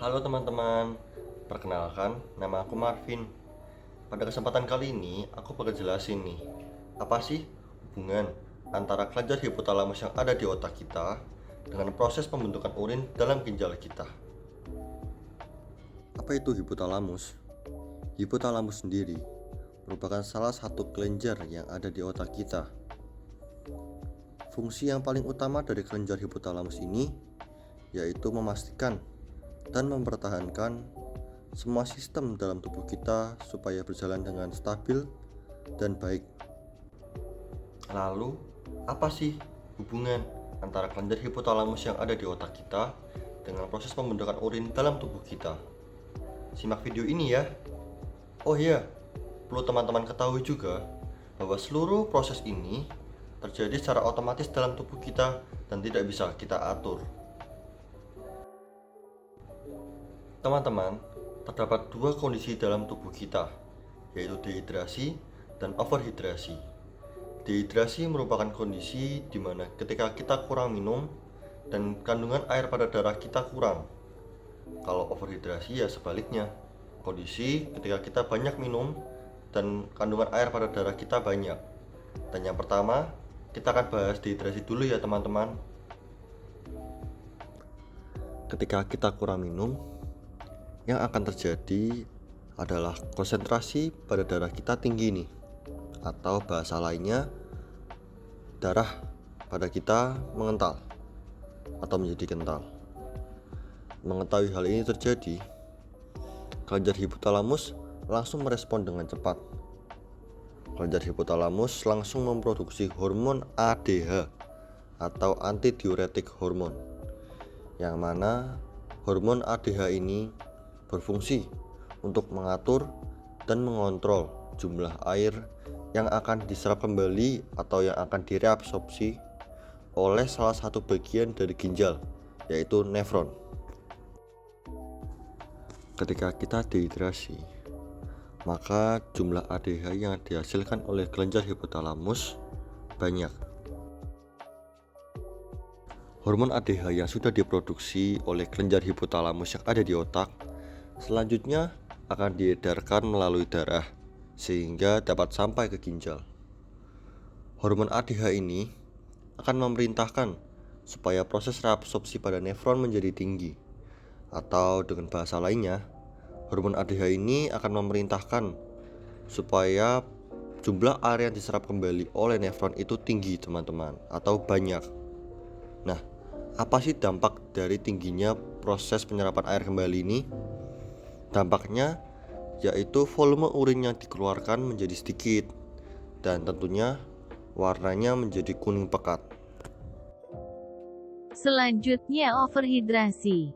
Halo teman-teman, perkenalkan nama aku Marvin. Pada kesempatan kali ini aku bakal jelasin nih, apa sih hubungan antara kelenjar hipotalamus yang ada di otak kita dengan proses pembentukan urin dalam ginjal kita. Apa itu hipotalamus? Hipotalamus sendiri merupakan salah satu kelenjar yang ada di otak kita. Fungsi yang paling utama dari kelenjar hipotalamus ini yaitu memastikan dan mempertahankan semua sistem dalam tubuh kita supaya berjalan dengan stabil dan baik. Lalu, apa sih hubungan antara kelenjar hipotalamus yang ada di otak kita dengan proses pembentukan urin dalam tubuh kita? Simak video ini ya. Oh iya, perlu teman-teman ketahui juga bahwa seluruh proses ini terjadi secara otomatis dalam tubuh kita dan tidak bisa kita atur. Teman-teman, terdapat dua kondisi dalam tubuh kita, yaitu dehidrasi dan overhidrasi. Dehidrasi merupakan kondisi di mana ketika kita kurang minum dan kandungan air pada darah kita kurang. Kalau overhidrasi ya sebaliknya, kondisi ketika kita banyak minum dan kandungan air pada darah kita banyak. Dan yang pertama, kita akan bahas dehidrasi dulu ya teman-teman. Ketika kita kurang minum, yang akan terjadi adalah konsentrasi pada darah kita tinggi nih, atau bahasa lainnya darah pada kita mengental atau menjadi kental. Mengetahui hal ini terjadi, kelenjar hipotalamus langsung merespon dengan cepat. Kelenjar hipotalamus langsung memproduksi hormon ADH atau antidiuretik hormon, yang mana hormon ADH ini berfungsi untuk mengatur dan mengontrol jumlah air yang akan diserap kembali atau yang akan direabsorpsi oleh salah satu bagian dari ginjal, yaitu nefron. Ketika kita dehidrasi, maka jumlah ADH yang dihasilkan oleh kelenjar hipotalamus banyak. Hormon ADH yang sudah diproduksi oleh kelenjar hipotalamus yang ada di otak selanjutnya akan diedarkan melalui darah sehingga dapat sampai ke ginjal. Hormon ADH ini akan memerintahkan supaya proses reabsorpsi pada nefron menjadi tinggi, atau dengan bahasa lainnya, hormon ADH ini akan memerintahkan supaya jumlah air yang diserap kembali oleh nefron itu tinggi teman-teman, atau banyak. Nah, apa sih dampak dari tingginya proses penyerapan air kembali ini? Dampaknya yaitu volume urin yang dikeluarkan menjadi sedikit dan tentunya warnanya menjadi kuning pekat. Selanjutnya overhidrasi.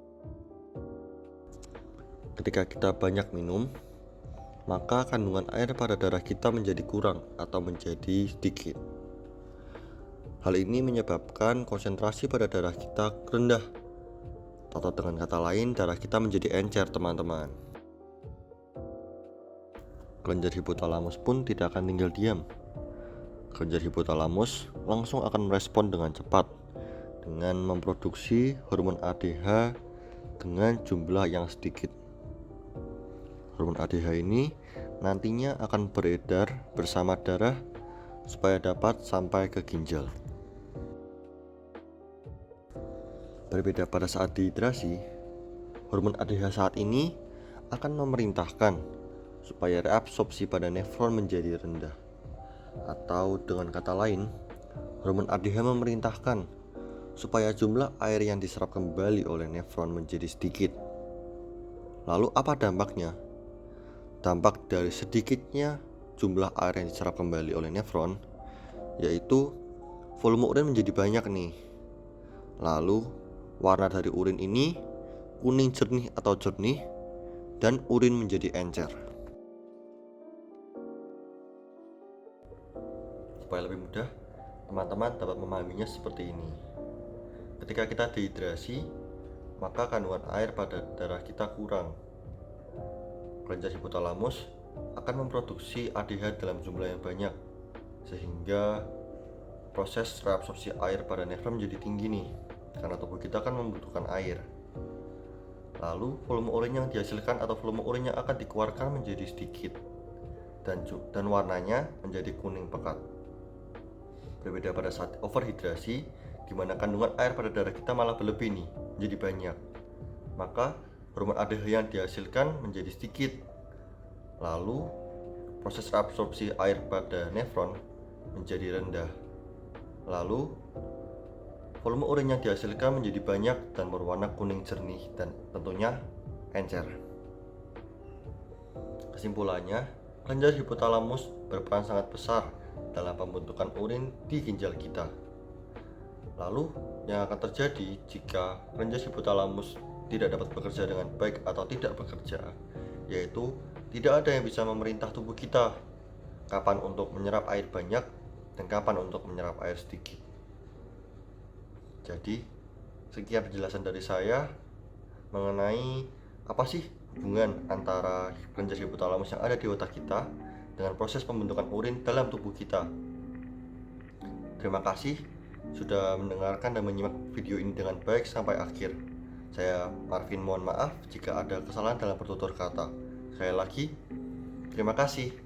Ketika kita banyak minum, maka kandungan air pada darah kita menjadi kurang atau menjadi sedikit. Hal ini menyebabkan konsentrasi pada darah kita rendah, atau dengan kata lain darah kita menjadi encer teman-teman. Kelenjar hipotalamus pun tidak akan tinggal diam. Kelenjar hipotalamus langsung akan merespon dengan cepat dengan memproduksi hormon ADH dengan jumlah yang sedikit. Hormon ADH ini nantinya akan beredar bersama darah supaya dapat sampai ke ginjal. Berbeda pada saat dehidrasi, hormon ADH saat ini akan memerintahkan supaya reabsorpsi pada nefron menjadi rendah. Atau dengan kata lain, hormon ADH memerintahkan supaya jumlah air yang diserap kembali oleh nefron menjadi sedikit. Lalu apa dampaknya? Dampak dari sedikitnya jumlah air yang diserap kembali oleh nefron yaitu volume urin menjadi banyak nih. Lalu warna dari urin ini kuning jernih atau jernih dan urin menjadi encer. Supaya lebih mudah, teman-teman dapat memahaminya seperti ini. Ketika kita dehidrasi, maka kandungan air pada darah kita kurang. Kelenjar hipotalamus akan memproduksi ADH dalam jumlah yang banyak, sehingga proses reabsorpsi air pada nefron menjadi tinggi nih, karena tubuh kita kan membutuhkan air. Lalu volume urin yang dihasilkan atau volume urin yang akan dikeluarkan menjadi sedikit dan warnanya menjadi kuning pekat. Berbeda pada saat overhidrasi, di mana kandungan air pada darah kita malah berlebih nih, menjadi banyak. Maka hormon ADH yang dihasilkan menjadi sedikit. Lalu proses absorpsi air pada nefron menjadi rendah. Lalu volume urin yang dihasilkan menjadi banyak dan berwarna kuning jernih dan tentunya encer. Kesimpulannya, kelenjar hipotalamus berperan sangat besar dalam pembentukan urin di ginjal kita. Lalu, yang akan terjadi jika kelenjar hipotalamus tidak dapat bekerja dengan baik atau tidak bekerja, yaitu tidak ada yang bisa memerintah tubuh kita kapan untuk menyerap air banyak dan kapan untuk menyerap air sedikit. Jadi, sekian penjelasan dari saya mengenai apa sih hubungan antara kelenjar hipotalamus yang ada di otak kita dengan proses pembentukan urin dalam tubuh kita. Terima kasih sudah mendengarkan dan menyimak video ini dengan baik sampai akhir. Saya Marvin, mohon maaf jika ada kesalahan dalam bertutur kata. Sekali lagi, terima kasih.